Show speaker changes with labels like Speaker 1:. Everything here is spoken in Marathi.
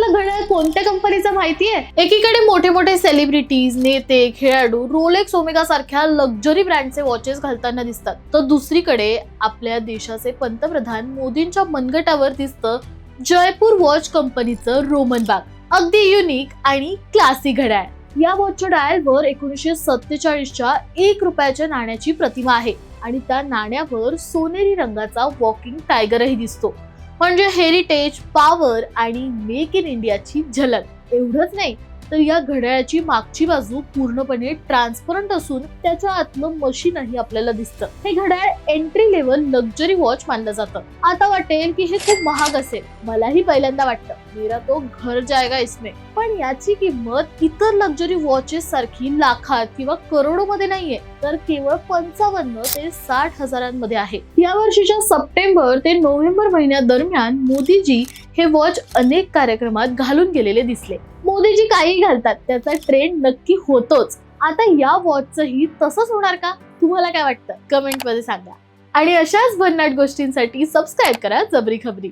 Speaker 1: तुम्हाला घड्याळ कोणत्या कंपनीचं माहितीये? एकीकडे मोठे मोठे सेलिब्रिटीज, नेते, खेळाडू रोलेक्स ओमेगा सारख्या लक्झरी ब्रँडचे वॉचेस घालताना दिसतात, तर दुसरीकडे आपल्या देशाचे पंतप्रधान मोदींच्या मनगटावर दिसतं जयपूर वॉच कंपनीचं रोमन बाग. अगदी युनिक आणि क्लासी घड्याळ. या वॉचच्या डायलवर 1947च्या 1 रुपयाच्या नाण्याची प्रतिमा आहे आणि त्या नाण्यावर सोनेरी रंगाचा वॉकिंग टायगरही दिसतो. म्हणजे हेरिटेज, पॉवर आणि मेक इन इंडियाची झलक. एवढंच नाही तर या घड्याळाची मागची बाजू पूर्णपणे ट्रान्सपरंट असून त्याच्या आतलं मशीनही आपल्याला दिसतं. हे घड्याळ एंट्री लेवल लक्झरी वॉच मानलं जातं. आता वाटेल की हे खूप महाग असेल. मलाही पहिल्यांदा वाटतं मेरा तो घर जाएगा इसमें. पण याची किंमत इतर लक्झरी वॉचेस सारखी लाखात किंवा करोडो मध्ये नाहीये, तर केवळ 55 ते 60 हजारांमध्ये आहे. या वर्षीच्या सप्टेंबर ते नोव्हेंबर महिन्यादरम्यान मोदीजी हे वॉच अनेक कार्यक्रमात घालून गेलेले दिसले. मोदीजी काही घालतात त्याचा ट्रेंड नक्की होतोच. आता या वॉचचंही तसंच होणार का? तुम्हाला काय वाटतं? कमेंट मध्ये सांगा. आणि अशाच भन्नाट गोष्टींसाठी सबस्क्राईब करा जबरी खबरी.